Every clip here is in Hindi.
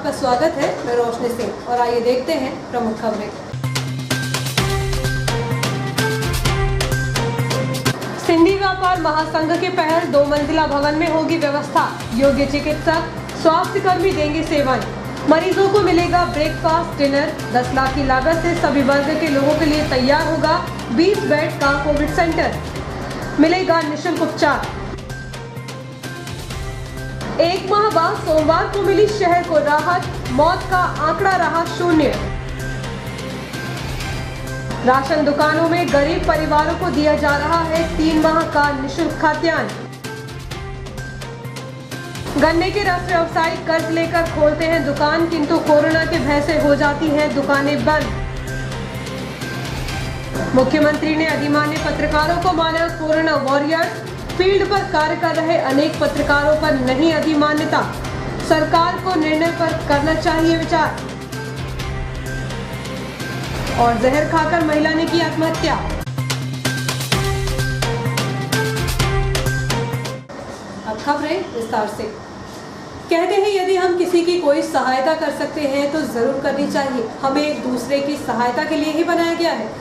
आपका स्वागत है। मैं रोशनी सिंह और आइए देखते हैं प्रमुख खबरें। सिंधी व्यापार महासंघ के पहल 2 मंजिला भवन में होगी व्यवस्था। योग्य चिकित्सक, स्वास्थ्य कर्मी देंगे सेवाएं। मरीजों को मिलेगा ब्रेकफास्ट, डिनर। 10 लाख की लागत से सभी वर्ग के लोगों के लिए तैयार होगा 20 बेड का कोविड सेंटर। मिलेगा निःशुल्क उपचार। 1 माह बाद सोमवार को मिली शहर को राहत, मौत का आंकड़ा रहा 0। राशन दुकानों में गरीब परिवारों को दिया जा रहा है 3 माह का निःशुल्क खाद्यान्न। गन्ने के रस व्यवसायी कर्ज लेकर खोलते हैं दुकान, किंतु कोरोना के भय से हो जाती हैं दुकानें बंद। मुख्यमंत्री ने अधिमान्य पत्रकारों को माना कोरोना वॉरियर्स। फील्ड पर कार्य कर रहे अनेक पत्रकारों पर नहीं अधिमान्यता। सरकार को निर्णय पर करना चाहिए विचार। और जहर खाकर महिला ने की आत्महत्या। अब खबरें विस्तार से। कहते हैं यदि हम किसी की कोई सहायता कर सकते हैं तो जरूर करनी चाहिए। हमें एक दूसरे की सहायता के लिए ही बनाया गया है।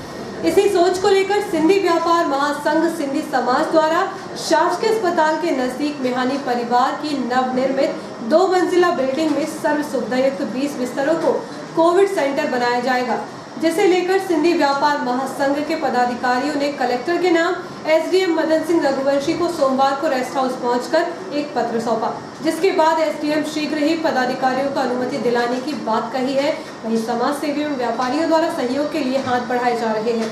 इसी सोच को लेकर सिंधी व्यापार महासंघ सिंधी समाज द्वारा शासकीय अस्पताल के नजदीक मेहानी परिवार की नवनिर्मित 2 मंजिला बिल्डिंग में सर्व सुविधायुक्त 20 बिस्तरों को कोविड सेंटर बनाया जाएगा, जिसे लेकर सिंधी व्यापार महासंघ के पदाधिकारियों ने कलेक्टर के नाम एसडीएम मदन सिंह रघुवंशी को सोमवार को रेस्ट हाउस पहुंचकर एक पत्र सौंपा, जिसके बाद एसडीएम शीघ्र ही पदाधिकारियों को अनुमति दिलाने की बात कही है। वहीं समाज सेवियों एवं व्यापारियों द्वारा सहयोग के लिए हाथ बढ़ाए जा रहे हैं।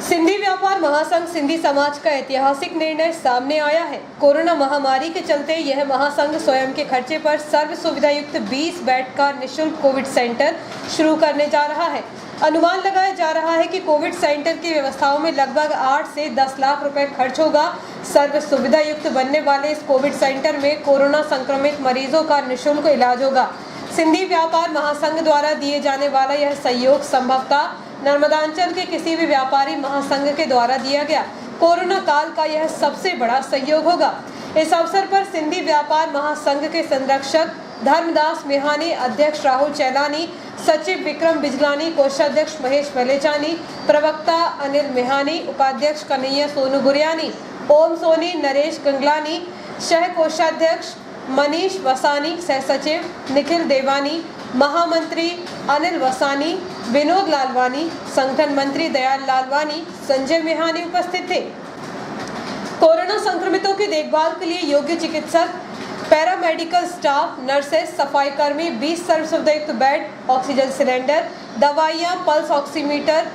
सिंधी व्यापार महासंघ सिंधी समाज का ऐतिहासिक निर्णय सामने आया है। कोरोना महामारी के चलते यह महासंघ स्वयं के खर्चे पर सर्व सुविधायुक्त 20 बेड का निःशुल्क कोविड सेंटर शुरू करने जा रहा है। अनुमान लगाया जा रहा है कि कोविड सेंटर की व्यवस्थाओं में लगभग 8 से 10 लाख रुपए खर्च होगा। सर्व सुविधा युक्त बनने वाले इस कोविड सेंटर में कोरोना संक्रमित मरीजों का निःशुल्क इलाज होगा। सिंधी व्यापार महासंघ द्वारा दिए जाने वाला यह सहयोग संभवतः नर्मदांचल के किसी भी व्यापारी महासंघ के द्वारा दिया गया कोरोना काल का यह सबसे बड़ा सहयोग होगा। इस अवसर पर सिंधी व्यापार महासंघ के संरक्षक धर्मदास मेहानी, अध्यक्ष राहुल चैलानी, सचिव विक्रम बिजलानी, कोषाध्यक्ष महेश वलेचानी, प्रवक्ता अनिल मेहानी, उपाध्यक्ष कन्हैया सोनू गुरियानी, ओम सोनी, नरेश गंगलानी, सह कोषाध्यक्ष मनीष वसानी, सह सचिव निखिल देवानी, महामंत्री अनिल वसानी, विनोद लालवानी, संगठन मंत्री दयाल लालवानी, संजय मेहानी उपस्थित थे। कोरोना संक्रमितों की देखभाल के लिए योग्य चिकित्सक, पैरामेडिकल स्टाफ, नर्सेस, सफाई कर्मी, 20 सर्व सुविधायुक्त बेड, ऑक्सीजन सिलेंडर, दवाइयां, pulse oximeter,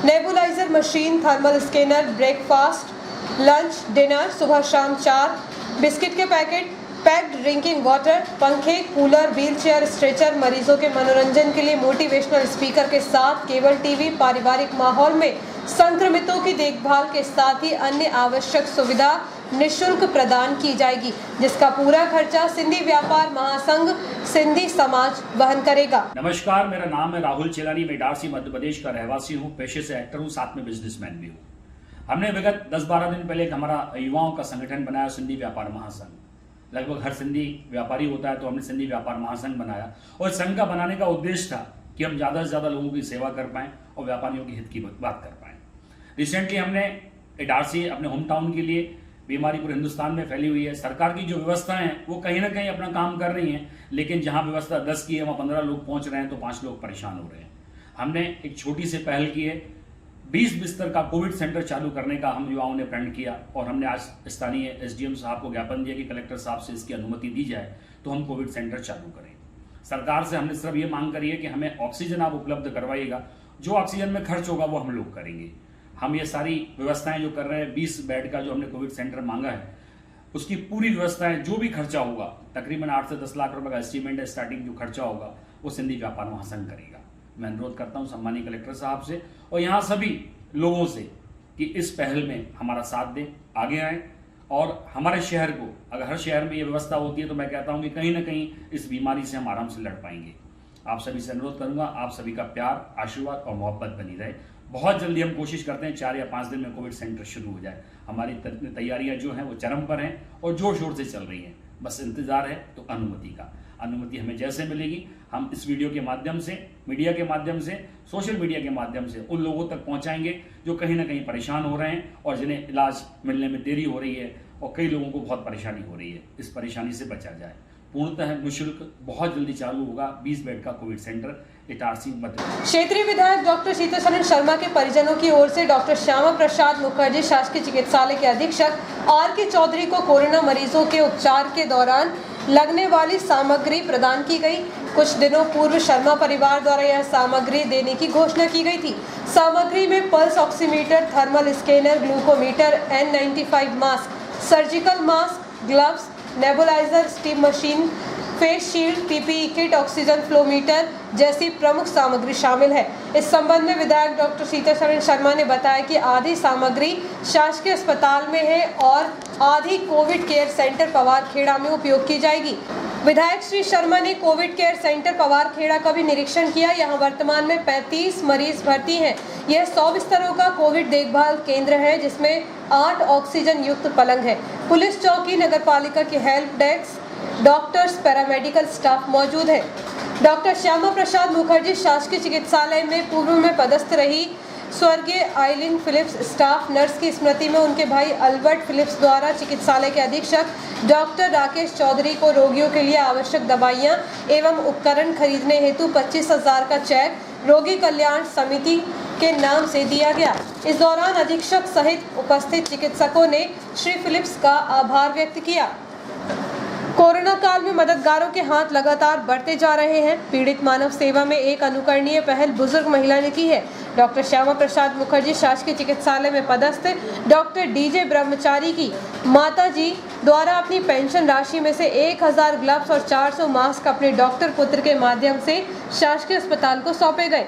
nebuliser machine, thermal scanner, breakfast, lunch, dinner, सुबह शाम 4, बिस्किट के पैकेट, पैक्ड ड्रिंकिंग वाटर, पंखे, कूलर, व्हीलचेयर, स्ट्रेचर, मरीजों के मनोरंजन के लिए मोटिवेशनल स्पीकर के साथ केबल टीवी, पारिवारिक माहौल में संक्रमितों की देखभाल के साथ ही अन्य आवश्यक सुविधा निःशुल्क प्रदान की जाएगी, जिसका पूरा खर्चा सिंधी व्यापार महासंघ सिंधी समाज वहन करेगा। नमस्कार, मेरा नाम है राहुल चेलानी। मैं इटारसी मध्य प्रदेश का रहवासी हूँ, पेशे से एक्टर हूँ, साथ में बिजनेसमैन भी हूँ। हमने विगत 10-12 दिन पहले एक हमारा युवाओं का संगठन बनाया, सिंधी व्यापार महासंघ। लगभग हर सिंधी व्यापारी होता है, तो हमने सिंधी व्यापार महासंघ बनाया और संघ का बनाने का उद्देश्य था कि हम ज़्यादा से ज़्यादा लोगों की सेवा कर पाएं और व्यापारियों के हित की बात कर पाएं। रिसेंटली हमने इटारसी अपने होम टाउन के लिए, बीमारी पूरे हिंदुस्तान में फैली हुई है, सरकार की जो व्यवस्थाएं हैं वो कहीं ना कहीं अपना काम कर रही हैं, लेकिन जहां व्यवस्था 10 की है वहां 15 लोग पहुंच रहे हैं तो 5 लोग परेशान हो रहे हैं। हमने एक छोटी सी पहल की है, 20 बिस्तर का कोविड सेंटर चालू करने का हम युवाओं ने प्रण किया और हमने आज स्थानीय एसडीएम साहब को ज्ञापन दिया कि कलेक्टर साहब से इसकी अनुमति दी जाए तो हम कोविड सेंटर चालू करें। सरकार से हमने सिर्फ ये मांग करी है कि हमें ऑक्सीजन आप उपलब्ध करवाइएगा, जो ऑक्सीजन में खर्च होगा वो हम लोग करेंगे। हम ये सारी व्यवस्थाएं जो कर रहे हैं, 20 बेड का जो हमने कोविड सेंटर मांगा है उसकी पूरी व्यवस्थाएं, जो भी खर्चा होगा, तकरीबन 8 से 10 लाख रुपए का एस्टीमेट है, स्टार्टिंग जो खर्चा होगा वो सिंधी व्यापार महासंघ करेगा। मैं अनुरोध करता हूं सम्मानीय कलेक्टर साहब से और यहाँ सभी लोगों से कि इस पहल में हमारा साथ दें, आगे आए और हमारे शहर को, अगर हर शहर में ये व्यवस्था होती है तो मैं कहता हूं कि कहीं ना कहीं इस बीमारी से हम आराम से लड़ पाएंगे। आप सभी से अनुरोध करूंगा, आप सभी का प्यार, आशीर्वाद और मोहब्बत बनी रहे। बहुत जल्दी हम कोशिश करते हैं 4 या 5 दिन में कोविड सेंटर शुरू हो जाए। हमारी तैयारियां जो हैं वो चरम पर हैं और जोर शोर से चल रही हैं, बस इंतजार है तो अनुमति का। अनुमति हमें जैसे मिलेगी हम इस वीडियो के माध्यम से, मीडिया के माध्यम से, सोशल मीडिया के माध्यम से उन लोगों तक पहुंचाएंगे जो कहीं ना कहीं परेशान हो रहे हैं और जिन्हें इलाज मिलने में देरी हो रही है और कई लोगों को बहुत परेशानी हो रही है। इस परेशानी से बचा जाए। पूर्णतः निःशुल्क बहुत जल्दी चालू होगा 20 बेड का कोविड सेंटर इटारसी मध्य प्रदेश। क्षेत्रीय विधायक डॉक्टर शीतल शर्मा के परिजनों की ओर से डॉक्टर श्यामा प्रसाद मुखर्जी शासकीय चिकित्सालय के अधीक्षक R.K. चौधरी को कोरोना मरीजों के उपचार के दौरान लगने वाली सामग्री प्रदान की गई। कुछ दिनों पूर्व शर्मा परिवार द्वारा यह सामग्री देने की घोषणा की गई थी। सामग्री में pulse oximeter, thermal scanner, glucometer, N95 mask, surgical mask, gloves, nebuliser, steam machine, face shield, PPE kit, oxygen flowmeter जैसी प्रमुख सामग्री शामिल है। इस संबंध में विधायक डॉक्टर शीतल शर्मा ने बताया कि आधी सामग्री शासकीय अस्पताल में है और आधी कोविड केयर सेंटर पवारखेड़ा में उपयोग की जाएगी। विधायक श्री शर्मा ने कोविड केयर सेंटर पवारखेड़ा का भी निरीक्षण किया। यहाँ वर्तमान में 35 मरीज भर्ती हैं। यह 100 बिस्तरों का कोविड देखभाल केंद्र है जिसमें 8 ऑक्सीजन युक्त पलंग है। पुलिस चौकी, नगर पालिका की help desk, doctors, paramedical staff मौजूद है। डॉक्टर श्यामा प्रसाद मुखर्जी शासकीय चिकित्सालय में पूर्व में पदस्थ रही स्वर्गीय आइलिन फिलिप्स स्टाफ नर्स की स्मृति में उनके भाई अल्बर्ट फिलिप्स द्वारा चिकित्सालय के अधीक्षक डॉक्टर राकेश चौधरी को रोगियों के लिए आवश्यक दवाइयां एवं उपकरण खरीदने हेतु 25,000 का चेक रोगी कल्याण समिति के नाम से दिया गया। इस दौरान अधीक्षक सहित उपस्थित चिकित्सकों ने श्री फिलिप्स का आभार व्यक्त किया। कोरोना काल में मददगारों के हाथ लगातार बढ़ते जा रहे हैं। पीड़ित मानव सेवा में एक अनुकरणीय पहल बुजुर्ग महिला ने की है। डॉक्टर श्यामा प्रसाद मुखर्जी शासकीय चिकित्सालय में पदस्थ डॉक्टर DJ ब्रह्मचारी की माताजी द्वारा अपनी पेंशन राशि में से 1000 ग्लव्स और 400 मास्क अपने डॉक्टर पुत्र के माध्यम से शासकीय अस्पताल को सौंपे गए।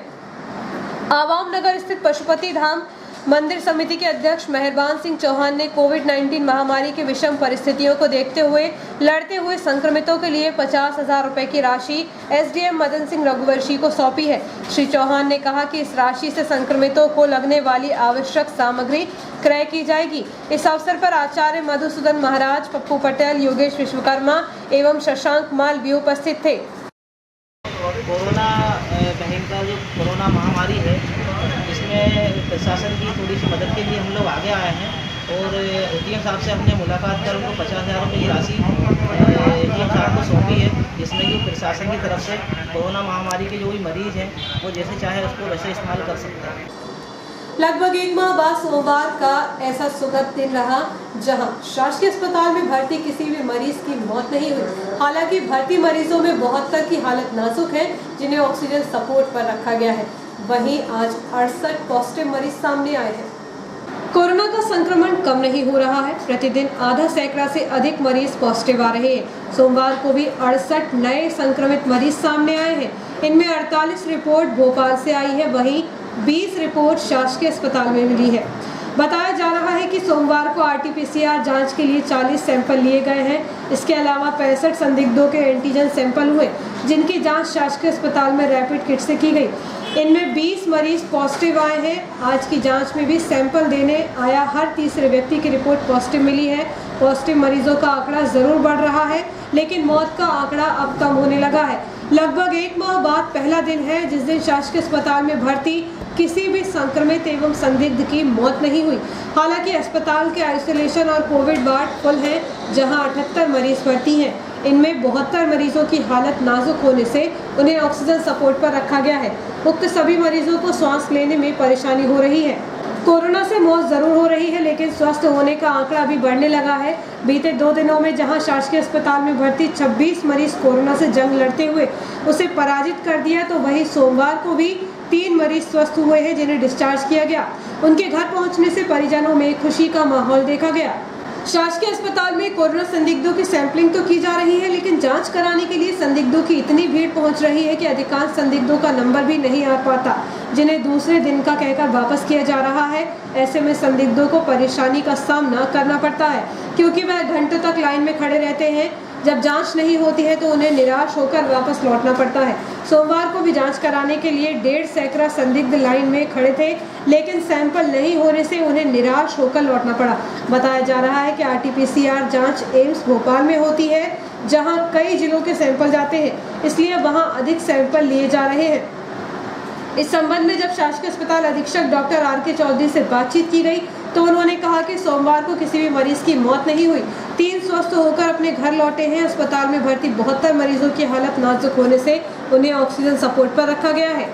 आवाम नगर स्थित पशुपति धाम मंदिर समिति के अध्यक्ष मेहरबान सिंह चौहान ने कोविड-19 महामारी की विषम परिस्थितियों को देखते हुए लड़ते हुए संक्रमितों के लिए 50,000 रुपए की राशि SDM मदन सिंह रघुवंशी को सौंपी है। श्री चौहान ने कहा कि इस राशि से संक्रमितों को लगने वाली आवश्यक सामग्री क्रय की जाएगी। इस अवसर पर आचार्य मधुसूदन महाराज, पप्पू पटेल, योगेश विश्वकर्मा एवं शशांक माल भी उपस्थित थे। कोरोना भयंकर जो कोरोना महामारी है इसमें प्रशासन की थोड़ी सी मदद के लिए हम लोग आगे आए हैं और ADM साहब से हमने मुलाकात कर उनको 50,000 रुपये की राशि ADM साहब को सौंपी है, जिसमें कि प्रशासन की तरफ से कोरोना महामारी के जो भी मरीज़ हैं वो जैसे चाहे उसको वैसे इस्तेमाल कर सकते हैं। लगभग 1 माह बाद सोमवार का ऐसा सुखद दिन रहा जहां शासकीय अस्पताल में भर्ती किसी भी मरीज की मौत नहीं हुई। हालांकि भर्ती मरीजों में 72 की हालत नाजुक है जिन्हें ऑक्सीजन सपोर्ट पर रखा गया है। वहीं आज 68 पॉजिटिव मरीज सामने आए हैं। कोरोना का संक्रमण कम नहीं हो रहा है। प्रतिदिन आधा सैकड़ा से अधिक मरीज पॉजिटिव आ रहे हैं। सोमवार को भी 68 नए संक्रमित मरीज सामने आए हैं। इनमें 48 रिपोर्ट भोपाल से आई है, वहीं 20 रिपोर्ट शासकीय अस्पताल में मिली है। बताया जा रहा है कि सोमवार को RT-PCR जांच के लिए 40 सैंपल लिए गए हैं। इसके अलावा 65 संदिग्धों के एंटीजन सैंपल हुए जिनकी जांच शासकीय अस्पताल में रैपिड किट से की गई। इनमें 20 मरीज पॉजिटिव आए हैं। आज की जांच में भी सैंपल देने आया हर तीसरे व्यक्ति की रिपोर्ट पॉजिटिव मिली है। पॉजिटिव मरीजों का आंकड़ा जरूर बढ़ रहा है लेकिन मौत का आंकड़ा अब कम होने लगा है। लगभग 1 माह बाद पहला दिन है जिस दिन शासकीय अस्पताल में भर्ती किसी भी संक्रमित एवं संदिग्ध की मौत नहीं हुई। हालांकि अस्पताल के आइसोलेशन और कोविड वार्ड फुल है जहां 78 मरीज भर्ती हैं। इनमें 72 मरीजों की हालत नाजुक होने से उन्हें ऑक्सीजन सपोर्ट पर रखा गया है। उक्त सभी मरीजों को सांस लेने में परेशानी हो रही है। कोरोना से मौत जरूर हो रही है लेकिन स्वस्थ होने का आंकड़ा भी बढ़ने लगा है। बीते 2 दिनों में जहां शासकीय अस्पताल में भर्ती 26 मरीज कोरोना से जंग लड़ते हुए उसे पराजित कर दिया, तो वहीं सोमवार को भी 3 मरीज स्वस्थ हुए हैं जिन्हें डिस्चार्ज किया गया। उनके घर पहुंचने से परिजनों में खुशी का माहौल देखा गया। शासकीय अस्पताल में कोरोना संदिग्धों की सैंपलिंग तो की जा रही है लेकिन जांच कराने के लिए संदिग्धों की इतनी भीड़ पहुंच रही है कि अधिकांश संदिग्धों का नंबर भी नहीं आ पाता, जिन्हें दूसरे दिन का कहकर वापस किया जा रहा है। ऐसे में संदिग्धों को परेशानी का सामना करना पड़ता है क्योंकि वह घंटों तक लाइन में खड़े रहते हैं। जब जांच नहीं होती है तो उन्हें निराश होकर वापस लौटना पड़ता है। सोमवार को भी जांच कराने के लिए 1.5 सैकड़ा संदिग्ध लाइन में खड़े थे लेकिन सैंपल नहीं होने से उन्हें निराश होकर लौटना पड़ा। बताया जा रहा है कि RT-PCR जांच एम्स भोपाल में होती है जहां कई जिलों के सैंपल जाते हैं, इसलिए वहां अधिक सैंपल लिए जा रहे हैं। इस संबंध में जब शासकीय अस्पताल अधीक्षक डॉक्टर आर.के. चौधरी से बातचीत की गई तो उन्होंने कहा कि सोमवार को किसी भी मरीज की मौत नहीं हुई, 3 स्वस्थ होकर अपने घर लौटे हैं। अस्पताल में भर्ती 72 मरीजों की हालत नाजुक होने से उन्हें ऑक्सीजन सपोर्ट पर रखा गया है।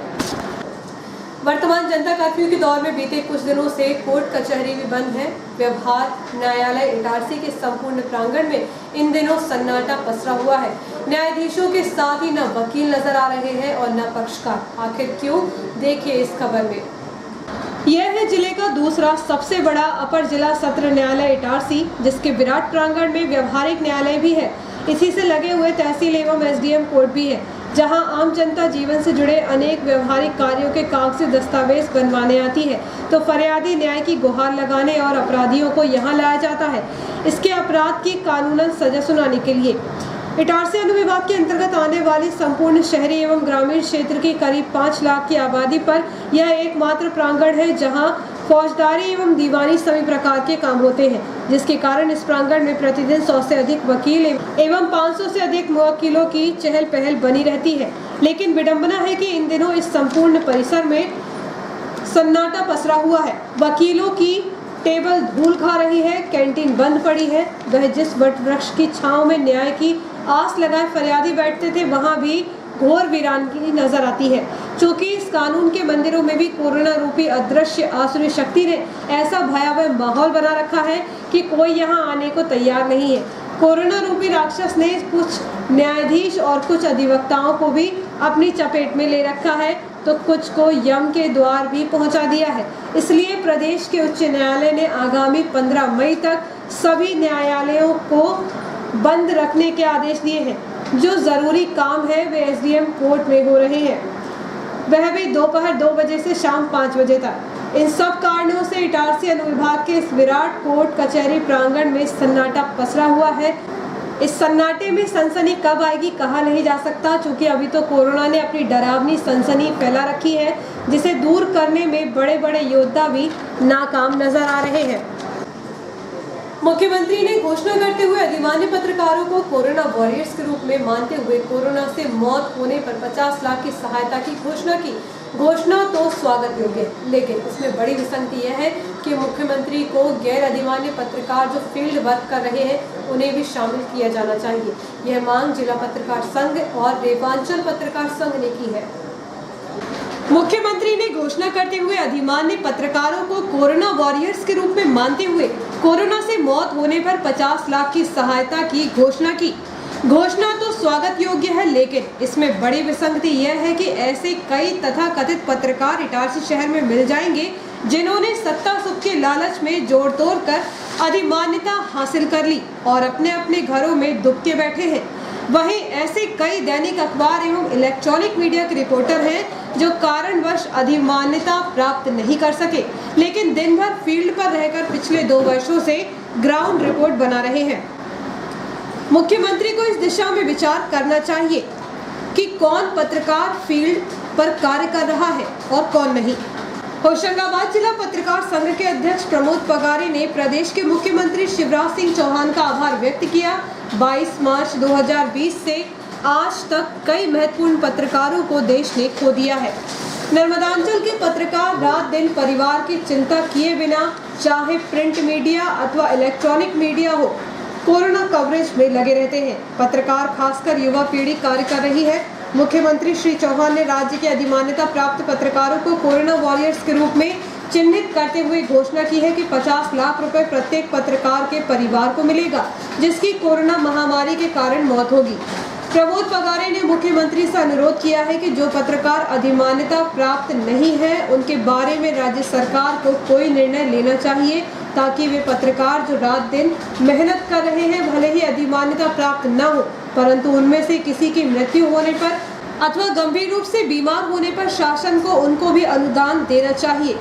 वर्तमान जनता कर्फ्यू के दौर में बीते कुछ दिनों से कोर्ट कचहरी भी बंद है। व्यवहार न्यायालय इटारसी के संपूर्ण प्रांगण में इन दिनों सन्नाटा पसरा हुआ है। न्यायाधीशों के साथ ही न वकील नजर आ रहे हैं और न पक्षकार। आखिर क्यों, देखिए इस खबर में। यह है जिले का दूसरा सबसे बड़ा अपर जिला सत्र न्यायालय इटारसी, जिसके विराट प्रांगण में व्यवहारिक न्यायालय भी है। इसी से लगे हुए तहसील एवं एसडीएम कोर्ट भी है, जहां आम जनता जीवन से जुड़े अनेक व्यवहारिक कार्यों के कागजी दस्तावेज बनवाने आती है, तो फरियादी न्याय की गुहार लगाने और अपराधियों को यहां लाया जाता है, इसके अपराध की कानूनन सजा सुनाने के लिए। इटारसी अनुविभाग के अंतर्गत आने वाली संपूर्ण शहरी एवं ग्रामीण क्षेत्र की करीब 5 लाख की आबादी पर यह एकमात्र प्रांगण है जहां फौजदारी एवं दीवानी सभी प्रकार के काम होते हैं, जिसके कारण इस प्रांगण में प्रतिदिन 100 से अधिक वकील एवं 500 से अधिक मुवक्किलों की चहल पहल बनी रहती है। लेकिन विडंबना है कि इन दिनों इस संपूर्ण परिसर में सन्नाटा पसरा हुआ है। वकीलों की टेबल धूल खा रही है, कैंटीन बंद पड़ी है। वह जिस वट वृक्ष की छांव में न्याय की आस लगाए फरियादी बैठते थे, वहां भी घोर वीरानगी नजर आती है। चूंकि इस कानून के मंदिरों में भी कोरोना रूपी अदृश्य आसुरी शक्ति ने ऐसा भयावह माहौल बना रखा है कि कोई यहाँ आने को तैयार नहीं है। कोरोना रूपी राक्षस ने कुछ न्यायाधीश और कुछ अधिवक्ताओं को भी अपनी चपेट में ले रखा है, तो कुछ को यम के द्वार भी पहुंचा दिया है। इसलिए प्रदेश के उच्च न्यायालय ने आगामी 15 मई तक सभी न्यायालयों को बंद रखने के आदेश दिए हैं। जो जरूरी काम है वे एसडीएम कोर्ट में हो रहे हैं, वह भी दोपहर 2 बजे से शाम 5 बजे तक। इन सब कारणों से इटारसी अनुविभाग के इस विराट कोर्ट कचहरी प्रांगण में सन्नाटा पसरा हुआ है। इस सन्नाटे में सनसनी कब आएगी कहा नहीं जा सकता, क्योंकि अभी तो कोरोना ने अपनी डरावनी सनसनी फैला रखी है, जिसे दूर करने में बड़े बड़े योद्धा भी नाकाम नजर आ रहे हैं। मुख्यमंत्री ने घोषणा करते हुए अधिमान्य पत्रकारों को कोरोना वॉरियर्स के रूप में मानते हुए कोरोना से मौत होने पर 50 लाख की सहायता की घोषणा की। घोषणा तो स्वागत योग्य है, लेकिन इसमें बड़ी विसंगति यह है कि मुख्यमंत्री को गैर अधिमान्य पत्रकार जो फील्ड वर्क कर रहे हैं उन्हें भी शामिल किया जाना चाहिए। यह मांग जिला पत्रकार संघ और रेवांचल पत्रकार संघ ने की है। मुख्यमंत्री ने घोषणा करते हुए अधिमान्य पत्रकारों को कोरोना वॉरियर्स के रूप में मानते हुए कोरोना से मौत होने पर 50 लाख की सहायता की घोषणा की। घोषणा तो स्वागत योग्य है, लेकिन इसमें बड़ी विसंगति यह है कि ऐसे कई तथाकथित पत्रकार इटारसी शहर में मिल जाएंगे जिन्होंने सत्ता सुख के लालच में जोड़ तोड़ कर अधिमान्यता हासिल कर ली और अपने अपने घरों में दुबके बैठे हैं। वहीं ऐसे कई दैनिक अखबार एवं इलेक्ट्रॉनिक मीडिया के रिपोर्टर हैं जो कारणवश अधिमान्यता प्राप्त नहीं कर सके, लेकिन दिन भर फील्ड पर रहकर पिछले 2 वर्षों से ग्राउंड रिपोर्ट बना रहे हैं। मुख्यमंत्री को इस दिशा में विचार करना चाहिए कि कौन पत्रकार फील्ड पर कार्य कर रहा है और कौन नहीं। होशंगाबाद जिला पत्रकार संघ के अध्यक्ष प्रमोद पगारे ने प्रदेश के मुख्यमंत्री शिवराज सिंह चौहान का आभार व्यक्त किया। 22 मार्च 2020 से आज तक कई महत्वपूर्ण पत्रकारों को देश ने खो दिया है। नर्मदांचल के पत्रकार रात दिन परिवार की चिंता किए बिना, चाहे प्रिंट मीडिया अथवा इलेक्ट्रॉनिक मीडिया हो, कोरोना कवरेज में लगे रहते हैं। पत्रकार खासकर युवा पीढ़ी कार्य कर रही है। मुख्यमंत्री श्री चौहान ने राज्य के अधिमान्यता प्राप्त पत्रकारों को कोरोना वॉरियर्स के रूप में चिन्हित करते हुए घोषणा की है कि 50 लाख रुपए प्रत्येक पत्रकार के परिवार को मिलेगा जिसकी कोरोना महामारी के कारण मौत होगी। प्रमोद पगारे ने मुख्यमंत्री से अनुरोध किया है कि जो पत्रकार अधिमान्यता प्राप्त नहीं है उनके बारे में राज्य सरकार को कोई निर्णय लेना चाहिए, ताकि वे पत्रकार जो रात दिन मेहनत कर रहे हैं भले ही अधिमान्यता प्राप्त न हो, परंतु उनमें से किसी की मृत्यु होने पर अथवा गंभीर रूप से बीमार होने पर शासन को उनको भी अनुदान देना चाहिए।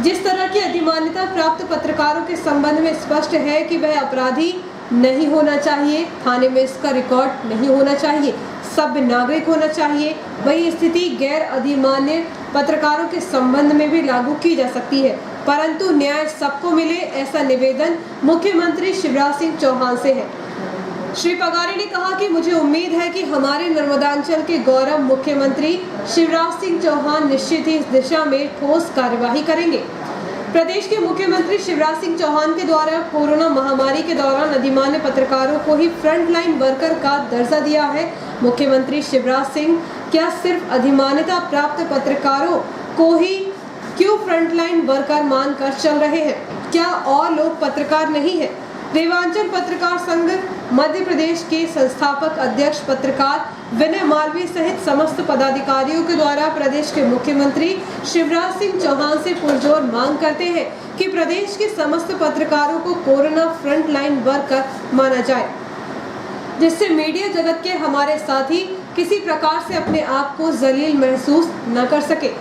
जिस तरह की अधिमान्यता प्राप्त पत्रकारों के संबंध में स्पष्ट है कि वह अपराधी नहीं होना चाहिए, थाने में इसका रिकॉर्ड नहीं होना चाहिए, सभ्य नागरिक होना चाहिए, वही स्थिति गैर अधिमान्य पत्रकारों के संबंध में भी लागू की जा सकती है, परंतु न्याय सबको मिले, ऐसा निवेदन मुख्यमंत्री शिवराज सिंह चौहान से है। श्री पगारे ने कहा कि मुझे उम्मीद है कि हमारे नर्मदांचल के गौरव मुख्यमंत्री शिवराज सिंह चौहान निश्चित ही इस दिशा में ठोस कार्यवाही करेंगे। प्रदेश के मुख्यमंत्री शिवराज सिंह चौहान के द्वारा कोरोना महामारी के दौरान अधिमान्य पत्रकारों को ही फ्रंटलाइन वर्कर का दर्जा दिया है। मुख्यमंत्री शिवराज सिंह क्या सिर्फ अधिमान्यता प्राप्त पत्रकारों को ही क्यों फ्रंटलाइन वर्कर मानकर चल रहे हैं? क्या और लोग पत्रकार नहीं है? रेवांचल पत्रकार संघ मध्य प्रदेश के संस्थापक अध्यक्ष पत्रकार विनय मालवीय सहित समस्त पदाधिकारियों के द्वारा प्रदेश के मुख्यमंत्री शिवराज सिंह चौहान से पुरजोर मांग करते हैं कि प्रदेश के समस्त पत्रकारों को कोरोना फ्रंटलाइन वर्कर माना जाए, जिससे मीडिया जगत के हमारे साथी किसी प्रकार से अपने आप को जलील महसूस न कर सके।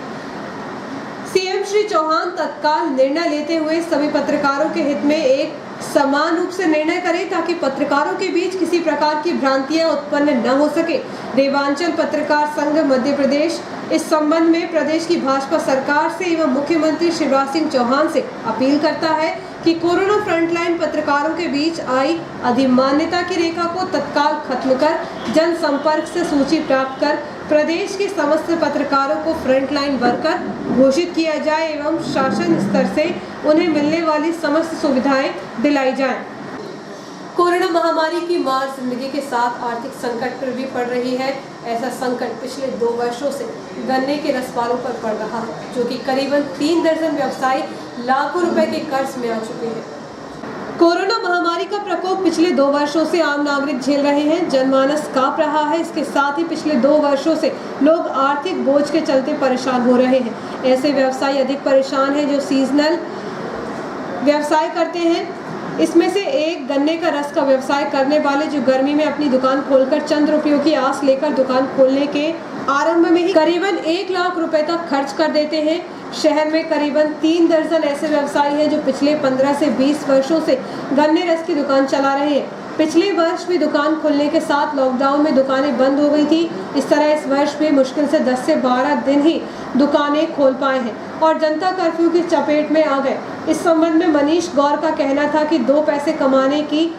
सीएम श्री चौहान तत्काल निर्णय लेते हुए सभी पत्रकारों के हित में एक समान रूप से निर्णय करें ताकि पत्रकारों के बीच किसी प्रकार की भ्रांतियां उत्पन्न न हो सके। रेवांचल पत्रकार संघ मध्य प्रदेश इस संबंध में प्रदेश की भाजपा सरकार से एवं मुख्यमंत्री शिवराज सिंह चौहान से अपील करता है कि कोरोना फ्रंटलाइन पत्रकारों के बीच आई अधिमान्यता की रेखा को तत्काल खत्म कर जनसंपर्क से सूची प्राप्त कर प्रदेश के समस्त पत्रकारों को फ्रंटलाइन वर्कर घोषित किया जाए एवं शासन स्तर से उन्हें मिलने वाली समस्त सुविधाएं दिलाई जाएं। कोरोना महामारी की मार जिंदगी के साथ आर्थिक संकट पर भी पड़ रही है। ऐसा संकट पिछले 2 वर्षों से गन्ने के रसवालों पर पड़ रहा है, जो कि करीबन 3 दर्जन व्यवसायी लाखों रुपए के कर्ज में आ चुके हैं। कोरोना महामारी का प्रकोप पिछले 2 वर्षों से आम नागरिक झेल रहे हैं। जनमानस कांप रहा है। इसके साथ ही पिछले 2 वर्षों से लोग आर्थिक बोझ के चलते परेशान हो रहे हैं। ऐसे व्यवसायी अधिक परेशान हैं जो सीजनल व्यवसाय करते हैं। इसमें से एक गन्ने का रस का व्यवसाय करने वाले जो गर्मी में अपनी दुकान खोलकर चंद रुपयों की आस लेकर दुकान खोलने के आरंभ में ही करीबन 1 लाख रुपए तक खर्च कर देते हैं। शहर में करीबन 3 दर्जन ऐसे व्यवसायी हैं जो पिछले 15 से 20 वर्षों से गन्ने रस की दुकान चला रहे हैं। पिछले वर्ष भी दुकान खुलने के साथ लॉकडाउन में दुकानें बंद हो गई थी। इस तरह इस वर्ष भी मुश्किल से 10 से 12 दिन ही दुकानें खोल पाए हैं और जनता कर्फ्यू की चपेट में आ गए। इस संबंध में मनीष गौर का कहना था कि 2 पैसे कमाने की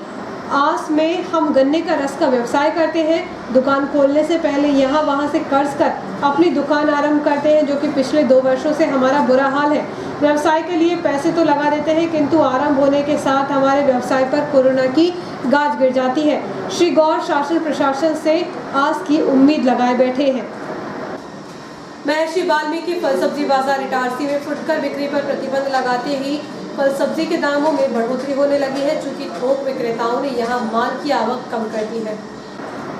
आस में हम गन्ने का रस का व्यवसाय करते हैं। दुकान खोलने से पहले यहाँ वहाँ से कर्ज कर अपनी दुकान आरंभ करते हैं, जो कि पिछले 2 वर्षों से हमारा बुरा हाल है। व्यवसाय के लिए पैसे तो लगा देते हैं, किंतु आरंभ होने के साथ हमारे व्यवसाय पर कोरोना की गाज गिर जाती है। श्री गौर शासन प्रशासन से आस की उम्मीद लगाए बैठे हैं। महर्षि वाल्मीकि फल सब्जी बाजार इटारसी में फुटकर बिक्री पर प्रतिबंध लगाते ही फल सब्जी के दामों में बढ़ोतरी होने लगी है, चूंकि थोक विक्रेताओं ने यहां माल की आवक कम कर दी है।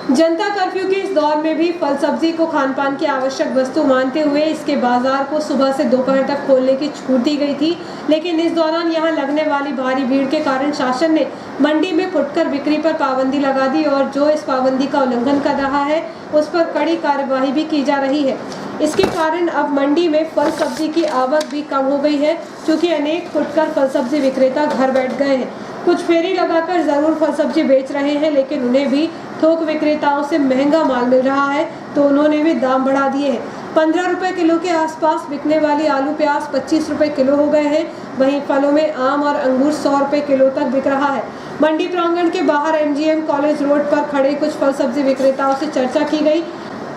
जनता कर्फ्यू के इस दौर में भी फल सब्जी को खान पान की आवश्यक वस्तु मानते हुए इसके बाजार को सुबह से दोपहर तक खोलने की छूट दी गई थी, लेकिन इस दौरान यहां लगने वाली भारी भीड़ के कारण शासन ने मंडी में फुटकर बिक्री पर पाबंदी लगा दी और जो इस पाबंदी का उल्लंघन कर रहा है उस पर कड़ी कार्रवाई भी की जा रही है। इसके कारण अब मंडी में फल सब्जी की आवक भी कम हो गई है, क्योंकि अनेक फुटकर फल सब्जी विक्रेता घर बैठ गए हैं। कुछ फेरी लगाकर जरूर फल सब्जी बेच रहे हैं, लेकिन उन्हें भी थोक विक्रेताओं से महंगा माल मिल रहा है, तो उन्होंने भी दाम बढ़ा दिए हैं। 15 रुपए किलो के आसपास बिकने वाली आलू प्याज 25 रुपए किलो हो गए हैं। वहीं फलों में आम और अंगूर 100 रुपए किलो तक बिक रहा है। मंडी प्रांगण के बाहर एमजीएम कॉलेज रोड पर खड़े कुछ फल सब्जी विक्रेताओं से चर्चा की गई,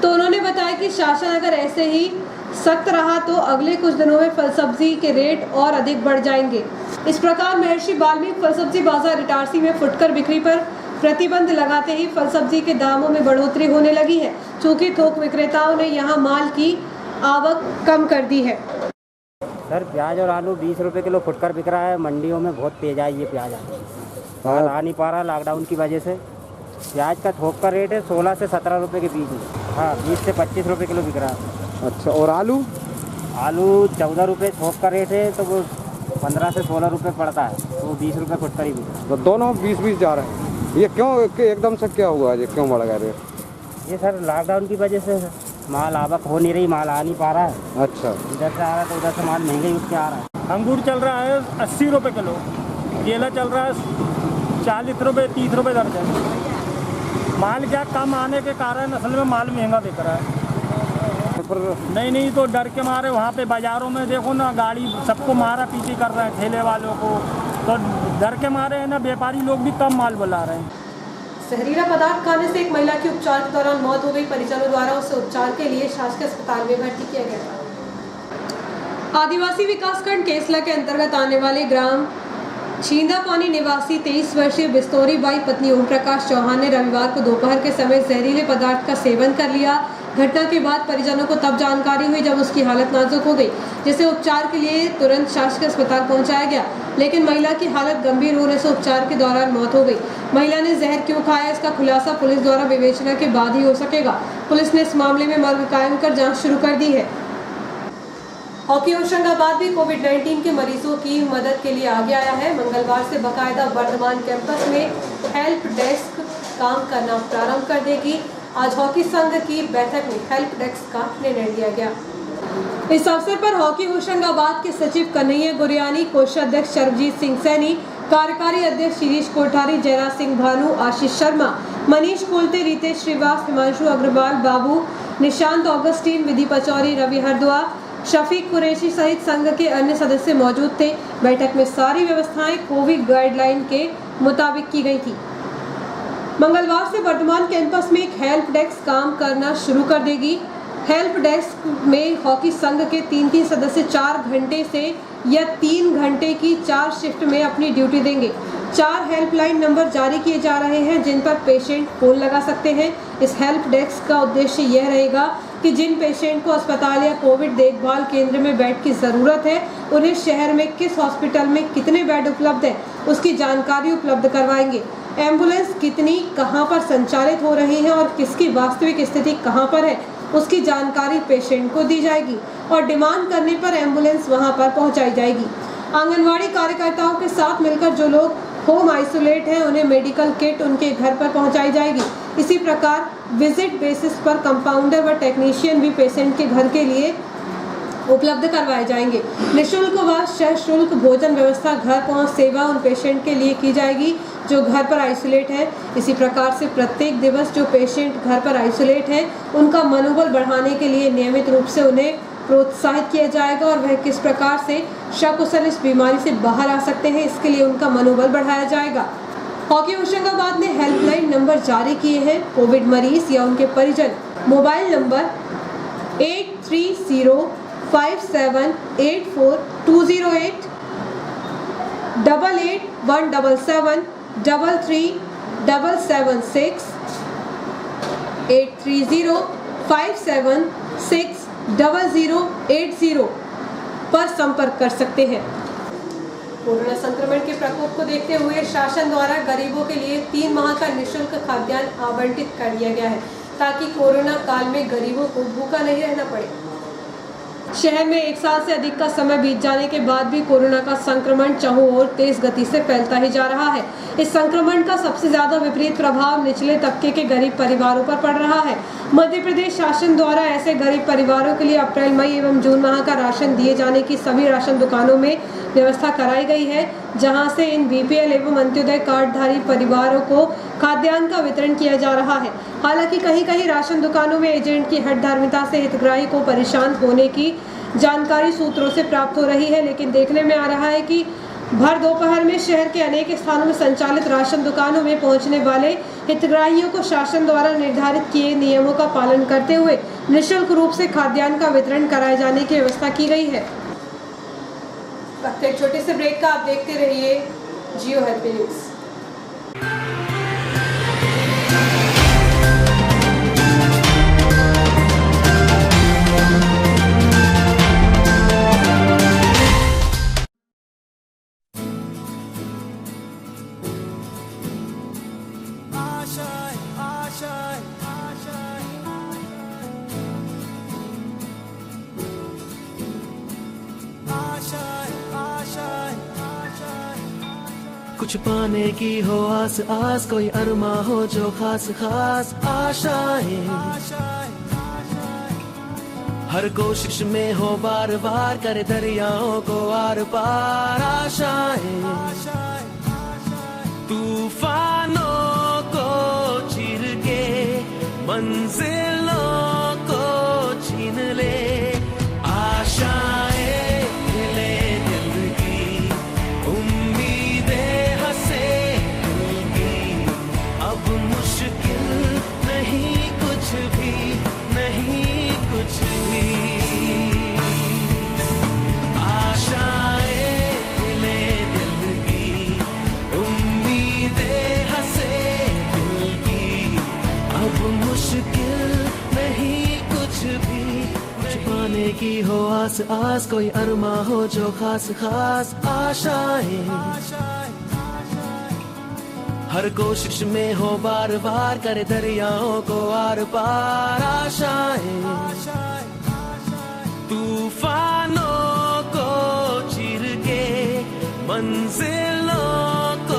तो उन्होंने बताया कि शासन अगर ऐसे ही सख्त रहा तो अगले कुछ दिनों में फल सब्जी के रेट और अधिक बढ़ जाएंगे। इस प्रकार महर्षि वाल्मीकि फल सब्जी बाजार इटारसी में फुटकर बिक्री पर प्रतिबंध लगाते ही फल सब्जी के दामों में बढ़ोतरी होने लगी है, चूँकि थोक विक्रेताओं ने यहां माल की आवक कम कर दी है। सर प्याज और आलू 20 रुपए किलो फुटकर बिक रहा है। मंडियों में बहुत तेज आई ये प्याज माल आ नहीं पा रहा लॉकडाउन की वजह से। प्याज का थोक का रेट है 16 से 17 रुपए के बीच में। हाँ 20 से 25 रुपए किलो बिक रहा है। अच्छा, और आलू 14 रुपए थोक का रेट है, तो वो 15 से 16 रुपए पड़ता है, तो वो 20 रुपए फुटकर ही बिक रहा है। तो दोनों 20-20 जा रहे हैं। ये क्यों एकदम से क्या हुआ, ये क्यों बढ़ गया रेट? ये सर लॉकडाउन की वजह से माल आवक हो नहीं रही, माल आ नहीं पा रहा है। अच्छा, इधर से आ रहा है तो उधर से माल महंगे उठ के आ रहा है। अंगूर चल रहा है 80 रुपए किलो, केला चल रहा है 40 रुपए 30 रुपए दर्जन। माल क्या कम आने के कारण असल में माल महंगा बिक रहा है। नहीं तो डर के मारे वहाँ पे बाज़ारों में देखो ना, गाड़ी सबको मारा पीटी कर रहे हैं, ठेले वालों को, तो डर के मारे है ना व्यापारी लोग भी कम माल बुला रहे हैं। जहरीला पदार्थ खाने से एक महिला की उपचार के दौरान मौत हो गई। परिजनों द्वारा उसे उपचार के लिए शासकीय अस्पताल में भर्ती किया गया था। आदिवासी विकासखंड केसला के अंतर्गत आने वाले ग्राम छींदापानी निवासी 23 वर्षीय बिस्तौरी बाई पत्नी ओम प्रकाश चौहान ने रविवार को दोपहर के समय जहरीले पदार्थ का सेवन कर लिया। घटना के बाद परिजनों को तब जानकारी हुई जब उसकी हालत नाजुक हो गई, जिसे उपचार के लिए तुरंत शासकीय अस्पताल पहुंचाया गया, लेकिन महिला की हालत गंभीर होने से उपचार के दौरान मौत हो गई। महिला ने जहर क्यों खाया, इसका खुलासा पुलिस द्वारा विवेचना के बाद ही हो सकेगा। पुलिस ने इस मामले में मर्ग कायम कर जाँच शुरू कर दी है। हॉकी होशंगाबाद भी कोविड-19 के मरीजों की मदद के लिए आगे आया है। मंगलवार से बाकायदा वर्धमान कैंपस में हेल्प डेस्क काम करना प्रारंभ कर देगी। आज हॉकी संघ की बैठक में हेल्प डेस्क का निर्णय लिया गया। इस अवसर पर हॉकी होशंगाबाद के सचिव कन्हैया गुरियानी, कोषाध्यक्ष सर्वजीत सिंह सैनी, कार्यकारी अध्यक्ष शिरीष कोठारी, जयराज सिंह भानु, आशीष शर्मा, मनीष कोलते, रितेश श्रीवास, हिमांशु अग्रवाल, बाबू, निशांत ऑगस्टीन, विधि पचौरी, रवि हरद्वा, शफीक कुरैशी सहित संघ के अन्य सदस्य मौजूद थे। बैठक में सारी व्यवस्थाएं कोविड गाइडलाइन के मुताबिक की गई थी। मंगलवार से वर्धमान कैंपस में एक हेल्प डेस्क काम करना शुरू कर देगी। हेल्प डेस्क में हॉकी संघ के 3-3 सदस्य 4 घंटे से या 3 घंटे की 4 शिफ्ट में अपनी ड्यूटी देंगे। 4 हेल्पलाइन नंबर जारी किए जा रहे हैं जिन पर पेशेंट फोन लगा सकते हैं। इस हेल्प डेस्क का उद्देश्य यह रहेगा कि जिन पेशेंट को अस्पताल या कोविड देखभाल केंद्र में बेड की ज़रूरत है, उन्हें शहर में किस हॉस्पिटल में कितने बेड उपलब्ध है उसकी जानकारी उपलब्ध करवाएंगे। एम्बुलेंस कितनी, कहां पर संचालित हो रही है और किसकी वास्तविक स्थिति कहां पर है उसकी जानकारी पेशेंट को दी जाएगी और डिमांड करने पर एम्बुलेंस वहां पर पहुंचाई जाएगी। आंगनवाड़ी कार्यकर्ताओं के साथ मिलकर जो लोग होम आइसोलेट हैं उन्हें मेडिकल किट उनके घर पर पहुंचाई जाएगी। इसी प्रकार विजिट बेसिस पर कंपाउंडर व टेक्नीशियन भी पेशेंट के घर के लिए उपलब्ध करवाए जाएंगे। निःशुल्क व सशुल्क भोजन व्यवस्था, घर पहुंच सेवा उन पेशेंट के लिए की जाएगी जो घर पर आइसोलेट है। इसी प्रकार से प्रत्येक दिवस जो पेशेंट घर पर आइसोलेट है उनका मनोबल बढ़ाने के लिए नियमित रूप से उन्हें प्रोत्साहित किया जाएगा और वह किस प्रकार से सकुशल इस बीमारी से बाहर आ सकते हैं इसके लिए उनका मनोबल बढ़ाया जाएगा। हॉकी होशंगाबाद ने हेल्पलाइन नंबर जारी किए हैं। कोविड मरीज या उनके परिजन मोबाइल नंबर 8305784208 881777 33776 8305760080 पर संपर्क कर सकते हैं। कोरोना संक्रमण के प्रकोप को देखते हुए शासन द्वारा गरीबों के लिए 3 माह का निःशुल्क खाद्यान्न आवंटित कर दिया गया है ताकि कोरोना काल में गरीबों को भूखा नहीं रहना पड़े। शहर में 1 साल से अधिक का समय बीत जाने के बाद भी कोरोना का संक्रमण चारों ओर तेज गति से फैलता ही जा रहा है। इस संक्रमण का सबसे ज्यादा विपरीत प्रभाव निचले तबके के गरीब परिवारों पर पड़ रहा है। मध्य प्रदेश शासन द्वारा ऐसे गरीब परिवारों के लिए अप्रैल, मई एवं जून माह का राशन दिए जाने की सभी राशन दुकानों में व्यवस्था कराई गई है, जहां से इन बीपीएल एवं अंत्योदय कार्डधारी परिवारों को खाद्यान्न का वितरण किया जा रहा है। हालांकि कहीं कहीं राशन दुकानों में एजेंट की हठधर्मिता से हितग्राही को परेशान होने की जानकारी सूत्रों से प्राप्त हो रही है, लेकिन देखने में आ रहा है कि भर दोपहर में शहर के अनेक स्थानों में संचालित राशन दुकानों में पहुंचने वाले हितग्राहियों को शासन द्वारा निर्धारित किए नियमों का पालन करते हुए निःशुल्क रूप से खाद्यान्न का वितरण कराए जाने की व्यवस्था की गई है। वक्त एक छोटे से ब्रेक का, आप देखते रहिए जियो हैप्पी न्यूज। कुछ पाने की हो आस आस, कोई अरमा हो जो खास खास आशाएं, हर कोशिश में हो बार बार, करे दरियाओं को आर पार आशाएं, तूफानों को चीर के मंजिलों को छीन ले आशाएं, हिले दिल की उम्मीदें हंसे दिल की अब मुझ की हो आस आस, कोई अरमा हो जो खास खास आशाएं, हर कोशिश में हो बार बार, करे दरियाओं को आर पार आशाएं, तूफानों को चीर के मंजिलों को।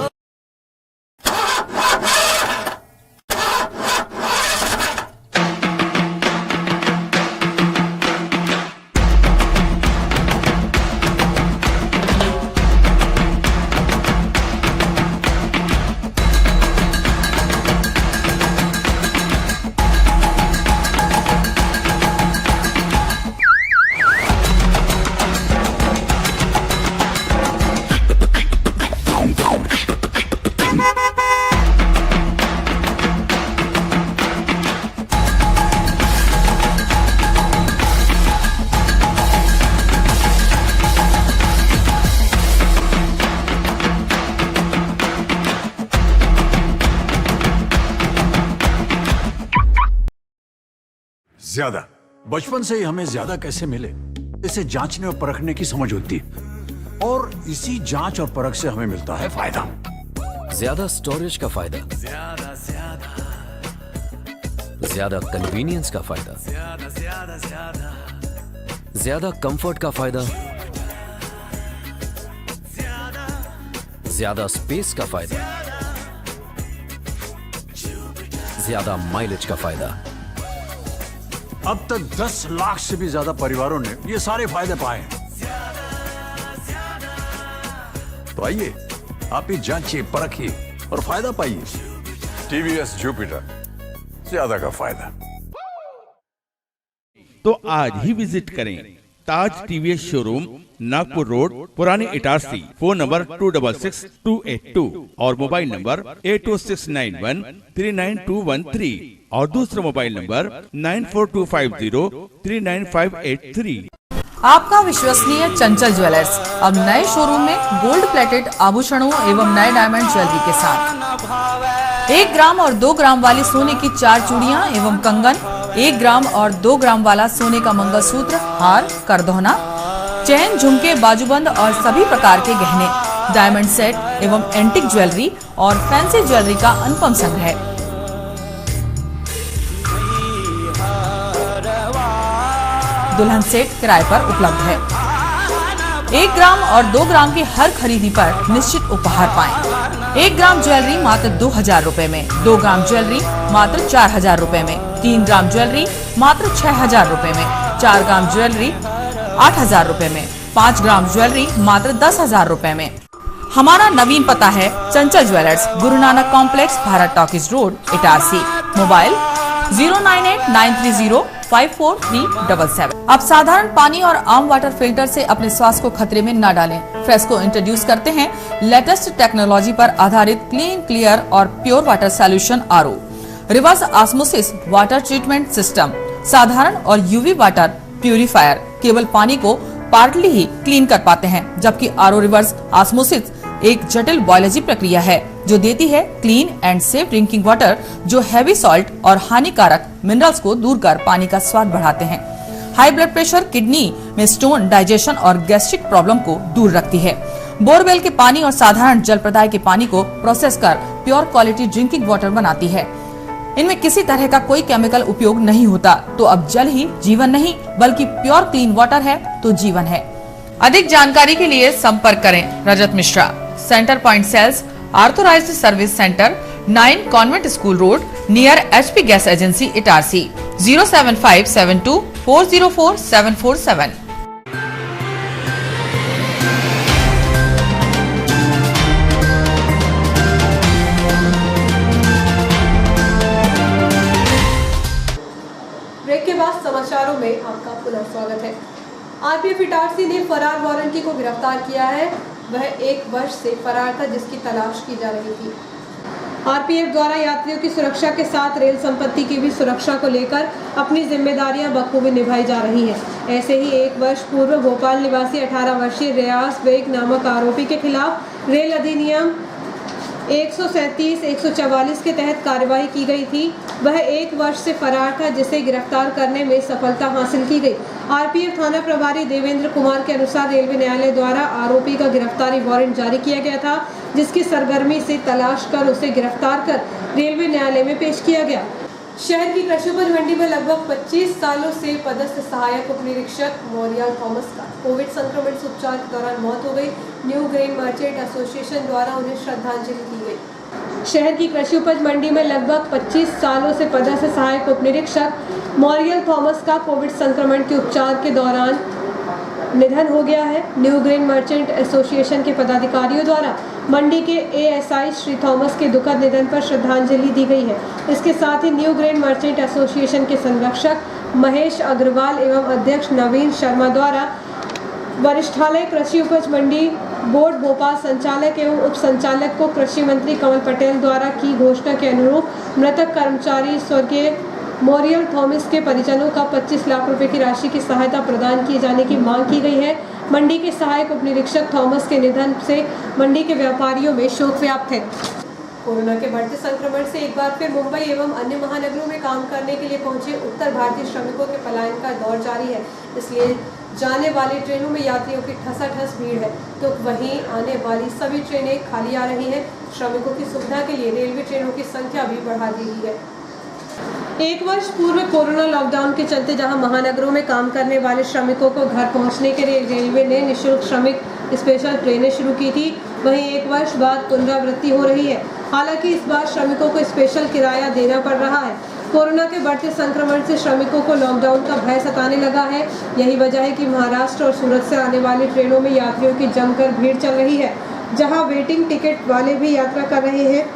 ज्यादा बचपन से ही हमें ज्यादा कैसे मिले, इसे जांचने और परखने की समझ होती है, और इसी जांच और परख से हमें मिलता है फायदा। ज्यादा स्टोरेज का फायदा, ज्यादा कन्वीनियंस का फायदा, ज्यादा कंफर्ट का फायदा, ज्यादा स्पेस का फायदा, ज्यादा माइलेज का फायदा। अब तक 10 लाख से भी ज्यादा परिवारों ने ये सारे फायदे पाए हैं। तो आइए आप भी जांचिए, परखिए और फायदा पाइए। टीवीएस जुपिटर, ज्यादा का फायदा। तो आज ही विजिट करें ताज टीवीएस शोरूम, नागपुर रोड, पुराने इटारसी। फोन नंबर 266282 और मोबाइल नंबर 80691 39213 और दूसरा मोबाइल नंबर 9425 39583। आपका विश्वसनीय चंचल ज्वेलर्स अब नए शोरूम में गोल्ड प्लेटेड आभूषणों एवं नए डायमंड ज्वेलरी के साथ 1 ग्राम और 2 ग्राम वाली सोने की 4 चूड़ियां एवं कंगन, 1 ग्राम और 2 ग्राम वाला सोने का मंगलसूत्र, हार, करदौना, चैन, झुमके, बाजूबंद और सभी प्रकार के गहने, डायमंड सेट एवं एंटिक ज्वेलरी और फैंसी ज्वेलरी का अनुपम संग्रह। दुल्हन सेट किराए पर उपलब्ध है। 1 ग्राम और 2 ग्राम की हर खरीदी पर निश्चित उपहार पाएं। 1 ग्राम ज्वेलरी मात्र 2000 रुपए में, 2 ग्राम ज्वेलरी मात्र 4000 रुपए में, 3 ग्राम ज्वेलरी मात्र 6000 रुपए में, 4 ग्राम ज्वेलरी 8000 रुपए में, 5 ग्राम ज्वेलरी मात्र 10,000 रुपए में। हमारा नवीन पता है चंचल jewellers, Guru Nanak complex, Bharat talkies road, Itarsi. Mobile 09893054377। अब साधारण पानी और आम वाटर फिल्टर से अपने स्वास्थ्य को खतरे में न डालें। फ्रेस्को इंट्रोड्यूस करते हैं लेटेस्ट टेक्नोलॉजी पर आधारित क्लीन, क्लियर और pure water solution RO, reverse osmosis water treatment system, साधारण और यूवी वाटर प्यूरिफायर केवल पानी को पार्टली ही क्लीन कर पाते हैं, जबकि आरओ रिवर्स ऑस्मोसिस एक जटिल बायोलॉजी प्रक्रिया है जो देती है clean and safe drinking water, जो हैवी सॉल्ट और हानिकारक मिनरल्स को दूर कर पानी का स्वाद बढ़ाते हैं। हाई ब्लड प्रेशर, किडनी में स्टोन, डाइजेशन और गैस्ट्रिक प्रॉब्लम को दूर रखती है। बोरवेल के पानी और साधारण जल प्रदाय के पानी को प्रोसेस कर प्योर क्वालिटी ड्रिंकिंग वाटर बनाती है। इनमें किसी तरह का कोई केमिकल उपयोग नहीं होता। तो अब जल ही जीवन नहीं बल्कि प्योर क्लीन वाटर है तो जीवन है। अधिक जानकारी के लिए संपर्क करें Rajat Mishra, centre point sales, authorised service centre, 9 convent school road, near HP gas agency, Itarsi. 07572404747। Break के बाद समाचारों में आपका पुनः स्वागत है। आरपीएफ इटारसी ने फरार वारंटी को गिरफ्तार किया है। वह 1 वर्ष से फरार था, जिसकी तलाश की जा रही थी। आरपीएफ द्वारा यात्रियों की सुरक्षा के साथ रेल संपत्ति की भी सुरक्षा को लेकर अपनी जिम्मेदारियां बखूबी निभाई जा रही हैं। ऐसे ही 1 वर्ष पूर्व भोपाल निवासी 18 वर्षीय रियाज बेग नामक आरोपी के खिलाफ रेल अधिनियम 137, 144 के तहत कार्रवाई की गई थी। वह 1 वर्ष से फरार था, जिसे गिरफ्तार करने में सफलता हासिल की गई। आरपीएफ थाना प्रभारी देवेंद्र कुमार के अनुसार रेलवे न्यायालय द्वारा आरोपी का गिरफ्तारी वारंट जारी किया गया था, जिसकी सरगर्मी से तलाश कर उसे गिरफ्तार कर रेलवे न्यायालय में पेश किया गया। शहर की कृषि उपज मंडी में लगभग 25 सालों से पदस्थ सहायक उप निरीक्षक मोरियल थॉमस का कोविड संक्रमण से उपचार के दौरान मौत हो गई। न्यू ग्रेन मर्चेंट एसोसिएशन द्वारा उन्हें श्रद्धांजलि दी गई। शहर की कृषि उपज मंडी में लगभग 25 सालों से पदस्थ सहायक उप निरीक्षक मोरियल थॉमस का कोविड संक्रमण के उपचार के दौरान निधन हो गया है। न्यू ग्रेन मर्चेंट एसोसिएशन के पदाधिकारियों द्वारा मंडी के एएसआई श्री थॉमस के दुखद निधन पर श्रद्धांजलि दी गई है। इसके साथ ही न्यू ग्रेन मर्चेंट एसोसिएशन के संरक्षक महेश अग्रवाल एवं अध्यक्ष नवीन शर्मा द्वारा वरिष्ठालय कृषि उपज मंडी बोर्ड भोपाल संचालक एवं उप संचालक को कृषि मंत्री कमल पटेल द्वारा की घोषणा के अनुरूप मृतक कर्मचारी स्वर्गीय मोरियल थॉमस के परिजनों का 25 लाख रुपए की राशि की सहायता प्रदान किए जाने की मांग की गई है। मंडी के सहायक उप निरीक्षक थॉमस के निधन से मंडी के व्यापारियों में शोक व्याप्त है। कोरोना के बढ़ते संक्रमण से एक बार फिर मुंबई एवं अन्य महानगरों में काम करने के लिए पहुंचे उत्तर भारतीय श्रमिकों के पलायन का दौर जारी है। इसलिए जाने वाली ट्रेनों में यात्रियों की ठसाठस भीड़ है, तो वहीं आने वाली सभी ट्रेनें खाली आ रही हैं। श्रमिकों की सुविधा के लिए रेलवे ट्रेनों की संख्या भी बढ़ा दी गई है। 1 वर्ष पूर्व कोरोना लॉकडाउन के चलते जहां महानगरों में काम करने वाले श्रमिकों को घर पहुंचने के लिए रेलवे ने निःशुल्क श्रमिक स्पेशल ट्रेनें शुरू की थी, वहीं 1 वर्ष बाद पुनरावृत्ति हो रही है। हालांकि इस बार श्रमिकों को स्पेशल किराया देना पड़ रहा है। कोरोना के बढ़ते संक्रमण से श्रमिकों को लॉकडाउन का भय सताने लगा है। यही वजह है कि महाराष्ट्र और सूरत से आने वाली ट्रेनों में यात्रियों की जमकर भीड़ चल रही है, जहां वेटिंग टिकट वाले भी यात्रा कर रहे हैं।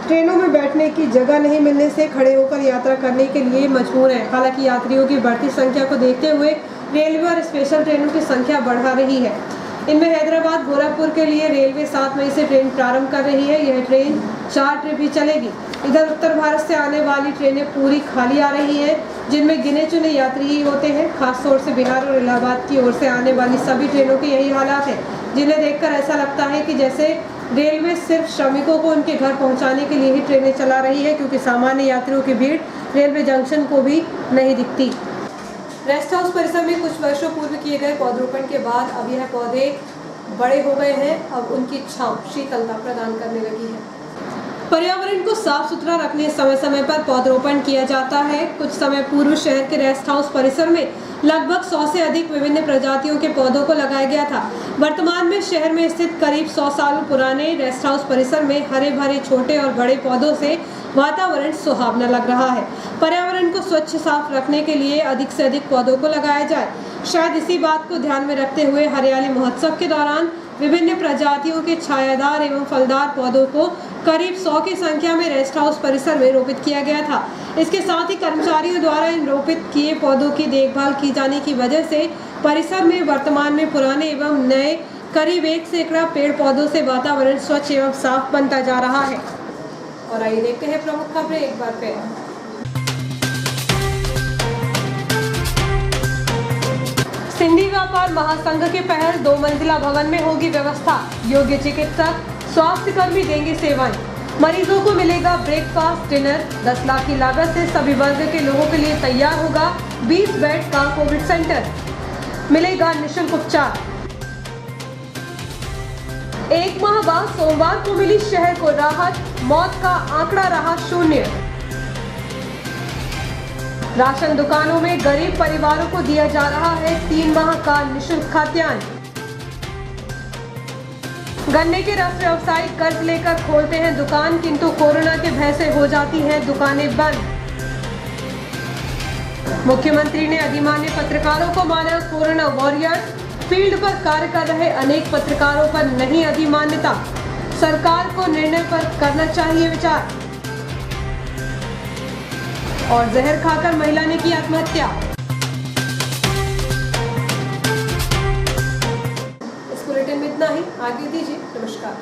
ट्रेनों में बैठने की जगह नहीं मिलने से खड़े होकर यात्रा करने के लिए मजबूर हैं। हालांकि यात्रियों की बढ़ती संख्या को देखते हुए रेलवे और स्पेशल ट्रेनों की संख्या बढ़ा रही है। इनमें हैदराबाद गोरखपुर के लिए रेलवे 7 मई से ट्रेन प्रारंभ कर रही है। यह ट्रेन 4 ट्रिप ही चलेगी। इधर उत्तर भारत से आने वाली ट्रेनें पूरी खाली आ रही हैं, जिनमें गिने चुने यात्री ही होते हैं। खासतौर से बिहार और इलाहाबाद की ओर से आने वाली सभी ट्रेनों के यही हालात है, जिन्हें देखकर ऐसा लगता है कि जैसे रेलवे सिर्फ श्रमिकों को उनके घर पहुंचाने के लिए ही ट्रेनें चला रही है, क्योंकि सामान्य यात्रियों की भीड़ रेलवे जंक्शन को भी नहीं दिखती। रेस्ट हाउस परिसर में कुछ वर्षों पूर्व किए गए पौधरोपण के बाद अब यह पौधे बड़े हो गए हैं। अब उनकी छांव शीतलता प्रदान करने लगी है। पर्यावरण को साफ सुथरा रखने समय समय पर पौधरोपण किया जाता है। कुछ समय पूर्व शहर के रेस्ट हाउस परिसर में लगभग 100 से अधिक विभिन्न प्रजातियों के पौधों को लगाया गया था। वर्तमान में शहर में स्थित करीब 100 साल पुराने रेस्ट हाउस परिसर में हरे भरे छोटे और बड़े पौधों से वातावरण सुहावना लग रहा है। पर्यावरण को स्वच्छ साफ रखने के लिए अधिक से अधिक पौधों को लगाया जाए। शायद इसी बात को ध्यान में रखते हुए हरियाली महोत्सव के दौरान विभिन्न प्रजातियों के छायादार एवं फलदार पौधों को करीब 100 की संख्या में रेस्ट हाउस परिसर में रोपित किया गया था। इसके साथ ही कर्मचारियों द्वारा इन रोपित किए पौधों की देखभाल की जाने की वजह से परिसर में वर्तमान में पुराने एवं नए करीब 1 सैकड़ा पेड़ पौधों से वातावरण स्वच्छ एवं साफ बनता जा रहा है। और आइए देखते हैं प्रमुख खबरें एक बार फिर। सिंधी व्यापार महासंघ के पहल 2 मंजिला भवन में होगी व्यवस्था। योग्य चिकित्सक स्वास्थ्य कर्मी देंगे सेवाएं। मरीजों को मिलेगा ब्रेकफास्ट डिनर। 10 लाख की लागत से सभी वर्ग के लोगों के लिए तैयार होगा 20 बेड का कोविड सेंटर। मिलेगा निःशुल्क उपचार। 1 माह बाद सोमवार को मिली शहर को राहत। मौत का आंकड़ा रहा 0। राशन दुकानों में गरीब परिवारों को दिया जा रहा है 3 माह का निःशुल्क खाद्यान्न। गन्ने के रस व्यवसायी कर्ज लेकर खोलते हैं दुकान, किंतु कोरोना के भय से हो जाती हैं दुकानें बंद। मुख्यमंत्री ने अधिमान्य पत्रकारों को माना कोरोना वॉरियर्स। फील्ड पर कार्य कर रहे अनेक पत्रकारों पर नहीं अधिमान्यता। सरकार को निर्णय पर करना चाहिए विचार। और जहर खाकर महिला ने की आत्महत्या। इस बुलेटिन में इतना ही। आगे दीजिए। नमस्कार।